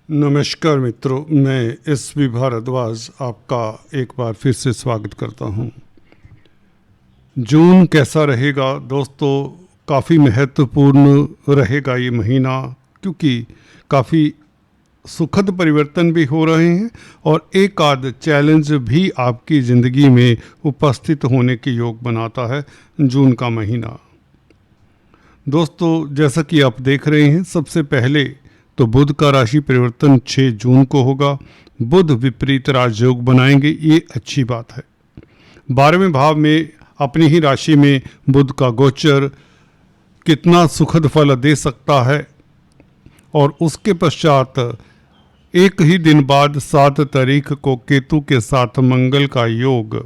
नमस्कार मित्रों, मैं एस.बी. भारद्वाज आपका एक बार फिर से स्वागत करता हूं। जून कैसा रहेगा दोस्तों? काफ़ी महत्वपूर्ण रहेगा ये महीना, क्योंकि काफ़ी सुखद परिवर्तन भी हो रहे हैं और एक आध चैलेंज भी आपकी ज़िंदगी में उपस्थित होने के योग बनाता है जून का महीना। दोस्तों, जैसा कि आप देख रहे हैं, सबसे पहले तो बुध का राशि परिवर्तन 6 जून को होगा। बुध विपरीत राजयोग बनाएंगे, ये अच्छी बात है। 12वें भाव में अपनी ही राशि में बुध का गोचर कितना सुखद फल दे सकता है। और उसके पश्चात एक ही दिन बाद 7 तारीख को केतु के साथ मंगल का योग।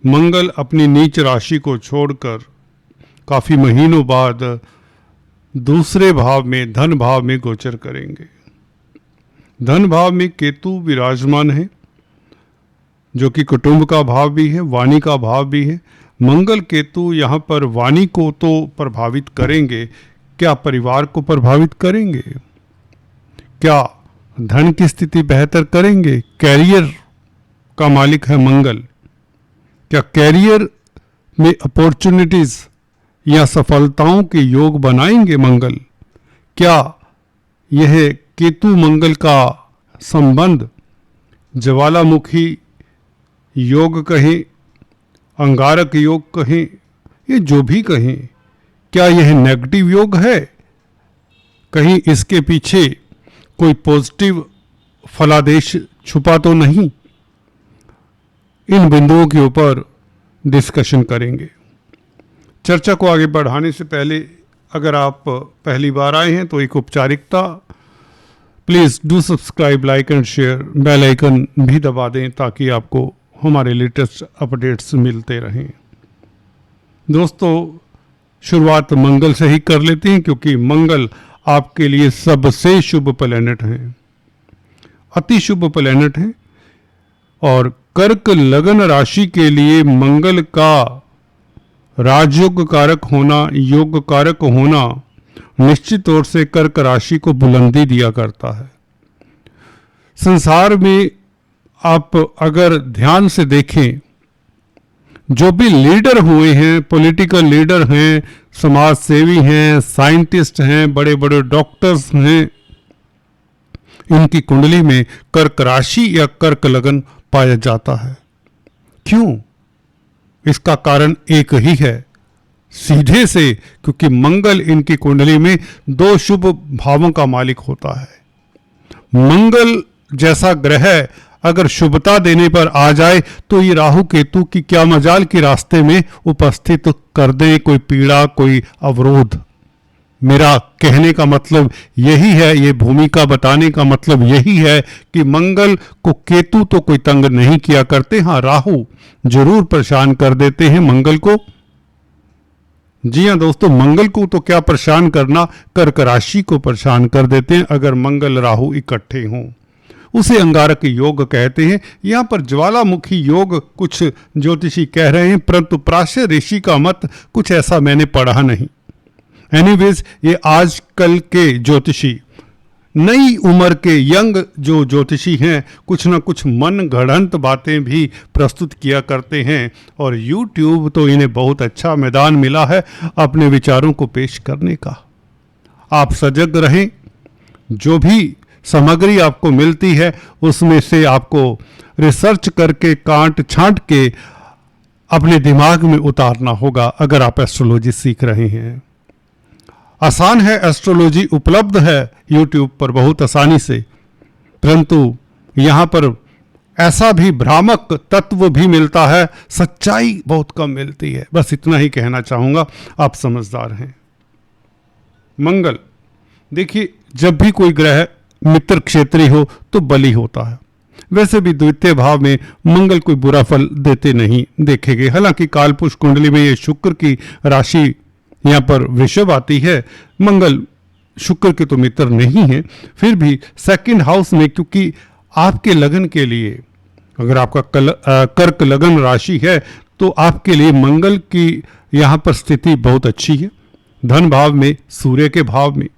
मंगल अपनी नीच राशि को छोड़कर काफ़ी महीनों बाद दूसरे भाव में, धन भाव में गोचर करेंगे। धन भाव में केतु विराजमान है, जो कि कुटुंब का भाव भी है, वाणी का भाव भी है। मंगल केतु यहाँ पर वाणी को तो प्रभावित करेंगे, क्या परिवार को प्रभावित करेंगे? क्या धन की स्थिति बेहतर करेंगे? कैरियर का मालिक है मंगल। क्या कैरियर में अपॉर्चुनिटीज या सफलताओं के योग बनाएंगे मंगल? क्या यह केतु मंगल का संबंध ज्वालामुखी योग कहें, अंगारक योग कहें, ये जो भी कहें, क्या यह नेगेटिव योग है? कहीं इसके पीछे कोई पॉजिटिव फलादेश छुपा तो नहीं? इन बिंदुओं के ऊपर डिस्कशन करेंगे। चर्चा को आगे बढ़ाने से पहले, अगर आप पहली बार आए हैं तो एक औपचारिकता, please do subscribe, like and share, bell icon भी दबा दें ताकि आपको हमारे लेटेस्ट अपडेट्स मिलते रहें। दोस्तों, शुरुआत मंगल से ही कर लेते हैं, क्योंकि मंगल आपके लिए सबसे शुभ प्लैनेट हैं, अति शुभ प्लैनेट हैं। और कर्क लगन राशि के लिए मंगल का राजयोग कारक होना, योग कारक होना निश्चित तौर से कर्क राशि को बुलंदी दिया करता है। संसार में आप अगर ध्यान से देखें, जो भी लीडर हुए हैं, पॉलिटिकल लीडर हैं, समाज सेवी हैं, साइंटिस्ट हैं, बड़े बड़े डॉक्टर्स हैं, इनकी कुंडली में कर्क राशि या कर्क लगन पाया जाता है। क्यों? इसका कारण एक ही है, सीधे से, क्योंकि मंगल इनकी कुंडली में 2 शुभ भावों का मालिक होता है। मंगल जैसा ग्रह अगर शुभता देने पर आ जाए तो ये राहु केतु की क्या मजाल के रास्ते में उपस्थित कर दे कोई पीड़ा, कोई अवरोध। मेरा कहने का मतलब यही है, ये भूमिका बताने का मतलब यही है कि मंगल को केतु तो कोई तंग नहीं किया करते, हाँ राहु जरूर परेशान कर देते हैं मंगल को। जी हाँ दोस्तों, मंगल को तो क्या परेशान करना, कर्क राशि को परेशान कर देते हैं अगर मंगल राहु इकट्ठे हों। उसे अंगारक योग कहते हैं। यहाँ पर ज्वालामुखी योग कुछ ज्योतिषी कह रहे हैं, परंतु प्राच्य ऋषि का मत कुछ ऐसा मैंने पढ़ा नहीं। एनीवेज, ये आजकल के ज्योतिषी, नई उम्र के यंग जो ज्योतिषी हैं, कुछ ना कुछ मन गढ़ंत बातें भी प्रस्तुत किया करते हैं और YouTube तो इन्हें बहुत अच्छा मैदान मिला है अपने विचारों को पेश करने का। आप सजग रहें, जो भी सामग्री आपको मिलती है उसमें से आपको रिसर्च करके, काट छांट के अपने दिमाग में उतारना होगा अगर आप एस्ट्रोलॉजी सीख रहे हैं। आसान है, एस्ट्रोलॉजी उपलब्ध है YouTube पर बहुत आसानी से, परंतु यहाँ पर ऐसा भी भ्रामक तत्व भी मिलता है, सच्चाई बहुत कम मिलती है। बस इतना ही कहना चाहूँगा, आप समझदार हैं। मंगल, देखिए, जब भी कोई ग्रह मित्र क्षेत्रीय हो तो बली होता है। वैसे भी द्वितीय भाव में मंगल कोई बुरा फल देते नहीं देखे गए। हालांकि कालपुरुष कुंडली में ये शुक्र की राशि यहाँ पर वृषभ आती है, मंगल शुक्र के तो मित्र नहीं है, फिर भी सेकंड हाउस में, क्योंकि आपके लगन के लिए, अगर आपका कर्क लगन राशि है तो आपके लिए मंगल की यहाँ पर स्थिति बहुत अच्छी है। धन भाव में, सूर्य के भाव में,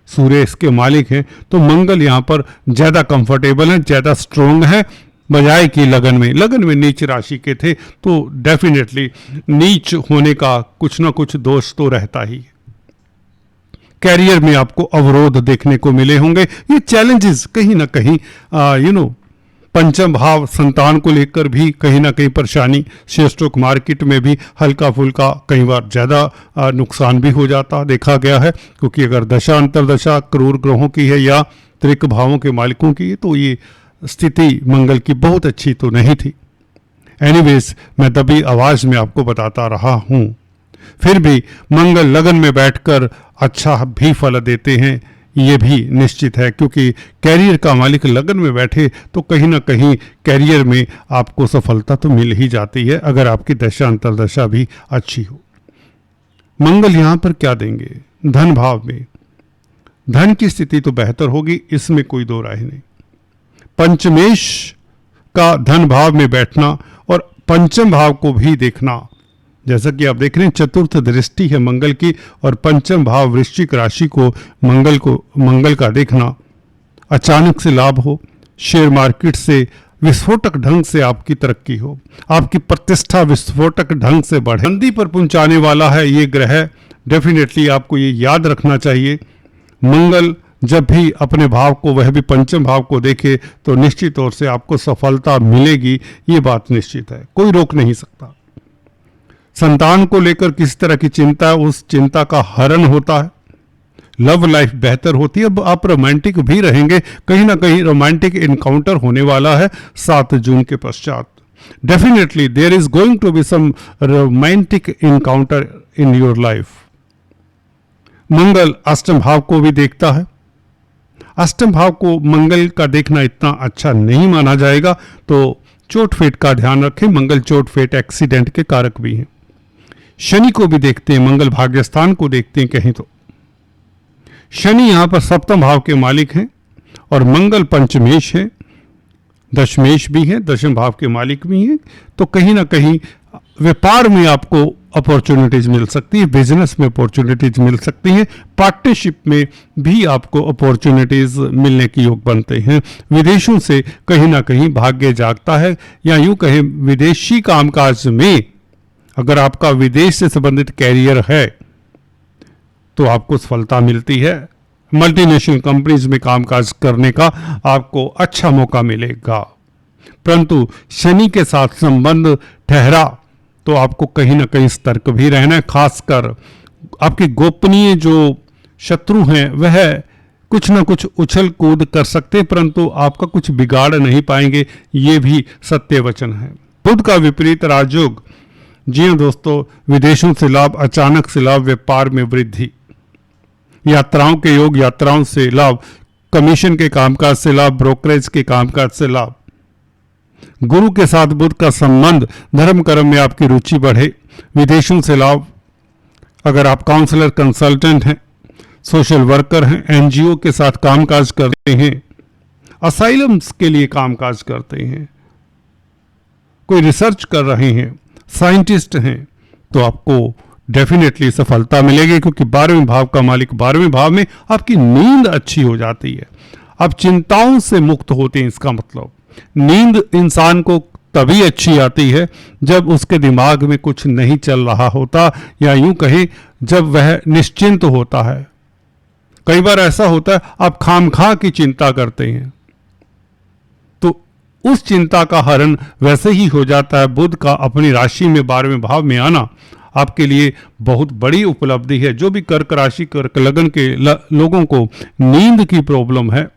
सूर्य इसके मालिक हैं, तो मंगल यहाँ पर ज़्यादा कंफर्टेबल है, ज़्यादा स्ट्रोंग है बजाय कि लगन में नीच राशि के थे, तो डेफिनेटली नीच होने का कुछ ना कुछ दोष तो रहता ही है। कैरियर में आपको अवरोध देखने को मिले होंगे, ये चैलेंजेस कहीं ना कहीं पंचम भाव संतान को लेकर भी कहीं ना कहीं परेशानी, शेयर स्टॉक मार्केट में भी हल्का फुल्का कई बार ज़्यादा नुकसान भी हो जाता देखा गया है, क्योंकि अगर दशा अंतरदशा क्रूर ग्रहों की है या त्रिक भावों के मालिकों की है, तो ये स्थिति मंगल की बहुत अच्छी तो नहीं थी। एनीवेज, मैं तभी आवाज़ में आपको बताता रहा हूँ। फिर भी मंगल लगन में बैठकर अच्छा भी फल देते हैं, ये भी निश्चित है, क्योंकि कैरियर का मालिक लगन में बैठे तो कहीं ना कहीं कैरियर में आपको सफलता तो मिल ही जाती है, अगर आपकी दशा अंतरदशा भी अच्छी हो। मंगल यहाँ पर क्या देंगे? धन भाव में धन की स्थिति तो बेहतर होगी, इसमें कोई दो राय नहीं। पंचमेश का धन भाव में बैठना और पंचम भाव को भी देखना, जैसा कि आप देख रहे हैं चतुर्थ दृष्टि है मंगल की, और पंचम भाव वृश्चिक राशि को मंगल का देखना, अचानक से लाभ हो, शेयर मार्केट से विस्फोटक ढंग से आपकी तरक्की हो, आपकी प्रतिष्ठा विस्फोटक ढंग से बढ़े, मंदी पर पहुंचाने वाला है ये ग्रह। डेफिनेटली आपको ये याद रखना चाहिए, मंगल जब भी अपने भाव को, वह भी पंचम भाव को देखे, तो निश्चित तौर से आपको सफलता मिलेगी, ये बात निश्चित है, कोई रोक नहीं सकता। संतान को लेकर किस तरह की चिंता है, उस चिंता का हरण होता है, लव लाइफ बेहतर होती है। अब आप रोमांटिक भी रहेंगे, कहीं ना कहीं रोमांटिक इनकाउंटर होने वाला है 7 जून के पश्चात। Definitely there is going to be some romantic encounter in your life. Mangal अष्टम भाव को भी देखता है, अष्टम भाव को मंगल का देखना इतना अच्छा नहीं माना जाएगा, तो चोट फेट का ध्यान रखें, मंगल चोट फेट एक्सीडेंट के कारक भी हैं। शनि को भी देखते हैं, मंगल भाग्यस्थान को देखते हैं कहीं तो। शनि यहां पर सप्तम भाव के मालिक हैं और मंगल पंचमेश है, दशमेश भी है, दशम भाव के मालिक भी हैं, तो कहीं ना कहीं व्यापार में आपको अपॉर्चुनिटीज मिल सकती है, बिजनेस में अपॉर्चुनिटीज मिल सकती हैं, पार्टनरशिप में भी आपको अपॉर्चुनिटीज मिलने के योग बनते हैं। विदेशों से कहीं ना कहीं भाग्य जागता है, या यूं कहें विदेशी कामकाज में अगर आपका विदेश से संबंधित कैरियर है तो आपको सफलता मिलती है। मल्टीनेशनल कंपनीज में कामकाज करने का आपको अच्छा मौका मिलेगा, परंतु शनि के साथ संबंध ठहरा तो आपको कहीं ना कहीं सतर्क भी रहना है। खासकर आपके गोपनीय जो शत्रु हैं वह कुछ ना कुछ उछल कूद कर सकते, परंतु आपका कुछ बिगाड़ नहीं पाएंगे, ये भी सत्य वचन है। बुध का विपरीत राजयोग, जी हाँ दोस्तों, विदेशों से लाभ, अचानक से लाभ, व्यापार में वृद्धि, यात्राओं के योग, यात्राओं से लाभ, कमीशन के कामकाज से लाभ, ब्रोकरेज के कामकाज से लाभ। गुरु के साथ बुध का संबंध, धर्म कर्म में आपकी रुचि बढ़े, विदेशों से लाभ। अगर आप काउंसलर, कंसल्टेंट हैं, सोशल वर्कर हैं, एनजीओ के साथ कामकाज करते हैं, असाइलम्स के लिए कामकाज करते हैं, कोई रिसर्च कर रहे हैं, साइंटिस्ट हैं, तो आपको डेफिनेटली सफलता मिलेगी, क्योंकि 12वें भाव का मालिक 12वें भाव में, आपकी नींद अच्छी हो जाती है, आप चिंताओं से मुक्त होते हैं। इसका मतलब नींद इंसान को तभी अच्छी आती है जब उसके दिमाग में कुछ नहीं चल रहा होता, या यूं कहें जब वह निश्चिंत होता है। कई बार ऐसा होता है आप खामखा की चिंता करते हैं, तो उस चिंता का हरण वैसे ही हो जाता है। बुध का अपनी राशि में 12वें भाव में आना आपके लिए बहुत बड़ी उपलब्धि है। जो भी कर्क राशि, कर्क लगन के लोगों को नींद की प्रॉब्लम है,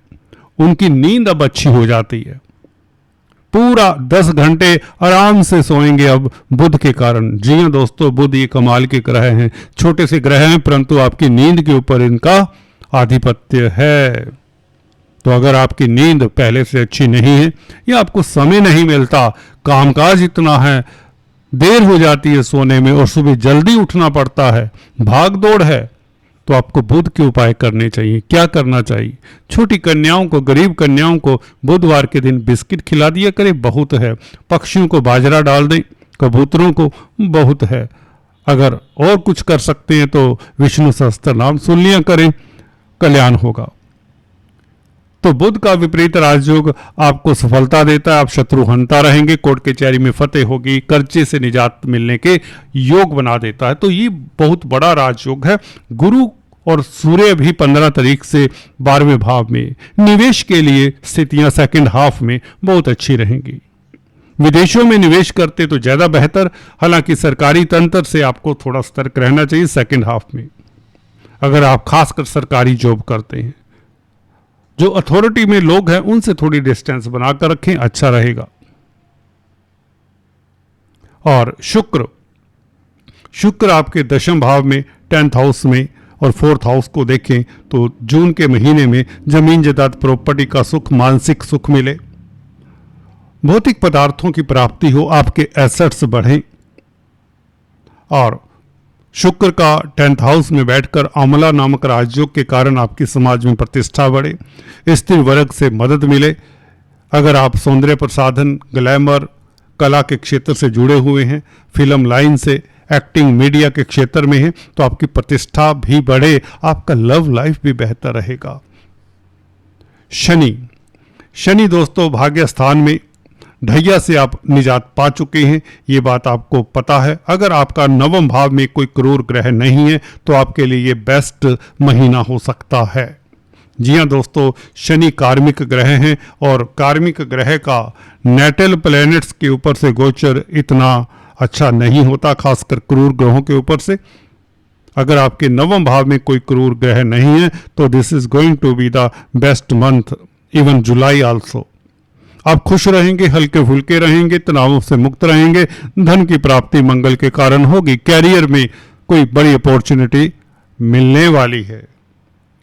उनकी नींद अब अच्छी हो जाती है, पूरा 10 घंटे आराम से सोएंगे अब बुध के कारण। जी हाँ दोस्तों, बुध ये कमाल के ग्रह हैं, छोटे से ग्रह हैं, परंतु आपकी नींद के ऊपर इनका आधिपत्य है। तो अगर आपकी नींद पहले से अच्छी नहीं है, या आपको समय नहीं मिलता, कामकाज इतना है, देर हो जाती है सोने में और सुबह जल्दी उठना पड़ता है, भाग दौड़ है, तो आपको बुध के उपाय करने चाहिए। क्या करना चाहिए? छोटी कन्याओं को, गरीब कन्याओं को बुधवार के दिन बिस्किट खिला दिया करें, बहुत है। पक्षियों को बाजरा डाल दें, कबूतरों को, बहुत है। अगर और कुछ कर सकते हैं तो विष्णु सहस्त्र नाम सुन लिया करें, कल्याण होगा। तो बुध का विपरीत राजयोग आपको सफलता देता है, आप शत्रु हंता रहेंगे, कोर्ट कचहरी में फतेह होगी, कर्जे से निजात मिलने के योग बना देता है। तो ये बहुत बड़ा राजयोग है। गुरु और सूर्य भी 15 तारीख से 12वें भाव में, निवेश के लिए स्थितियां सेकंड हाफ में बहुत अच्छी रहेंगी। विदेशों में निवेश करते तो ज्यादा बेहतर, हालांकि सरकारी तंत्र से आपको थोड़ा सतर्क रहना चाहिए सेकंड हाफ में, अगर आप खासकर सरकारी जॉब करते हैं। जो अथॉरिटी में लोग हैं उनसे थोड़ी डिस्टेंस बनाकर रखें, अच्छा रहेगा। और शुक्र आपके दशम भाव में 10th हाउस में और 4th हाउस को देखें तो जून के महीने में जमीन जायदाद प्रॉपर्टी का सुख, मानसिक सुख मिले, भौतिक पदार्थों की प्राप्ति हो, आपके एसेट्स बढ़ें। और शुक्र का 10th हाउस में बैठकर अमला नामक राजयोग के कारण आपकी समाज में प्रतिष्ठा बढ़े, स्त्री वर्ग से मदद मिले। अगर आप सौंदर्य प्रसाधन, ग्लैमर, कला के क्षेत्र से जुड़े हुए हैं, फिल्म लाइन से, एक्टिंग, मीडिया के क्षेत्र में हैं, तो आपकी प्रतिष्ठा भी बढ़े, आपका लव लाइफ भी बेहतर रहेगा। शनि दोस्तों भाग्य स्थान में ढैया से आप निजात पा चुके हैं, ये बात आपको पता है। अगर आपका 9वें भाव में कोई क्रूर ग्रह नहीं है तो आपके लिए ये बेस्ट महीना हो सकता है। जी हाँ दोस्तों, शनि कार्मिक ग्रह हैं और कार्मिक ग्रह का नेटल प्लैनेट्स के ऊपर से गोचर इतना अच्छा नहीं होता, खासकर क्रूर ग्रहों के ऊपर से। अगर आपके 9वें भाव में कोई क्रूर ग्रह नहीं है तो this is going to be the best month, even July also. आप खुश रहेंगे, हल्के फुल्के रहेंगे, तनावों से मुक्त रहेंगे, धन की प्राप्ति मंगल के कारण होगी। कैरियर में कोई बड़ी अपॉर्चुनिटी मिलने वाली है,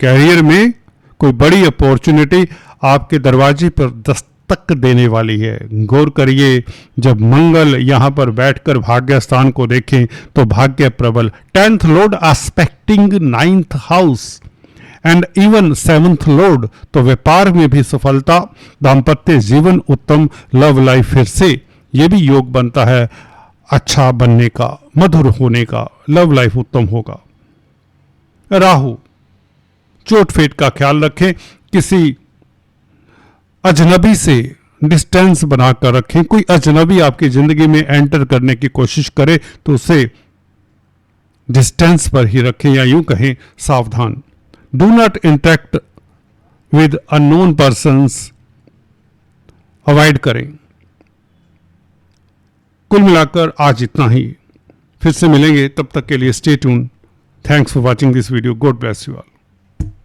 कैरियर में कोई बड़ी अपॉर्चुनिटी आपके दरवाजे पर दस्तक देने वाली है। गौर करिए, जब मंगल यहां पर बैठकर भाग्य स्थान को देखें तो भाग्य प्रबल, 10th Lord expecting 9th house and even 7th Lord, तो व्यापार में भी सफलता, दाम्पत्य जीवन उत्तम, लव लाइफ फिर से ये भी योग बनता है अच्छा बनने का, मधुर होने का, लव लाइफ उत्तम होगा। राहु, चोट फेट का ख्याल रखें, किसी अजनबी से डिस्टेंस बनाकर रखें। कोई अजनबी आपकी जिंदगी में एंटर करने की कोशिश करे तो उसे डिस्टेंस पर ही रखें, या यूं कहें सावधान। Do not interact with unknown persons, avoid करें। कुल मिलाकर आज इतना ही, फिर से मिलेंगे, तब तक के लिए stay tune. Thanks for watching this video, God bless you all.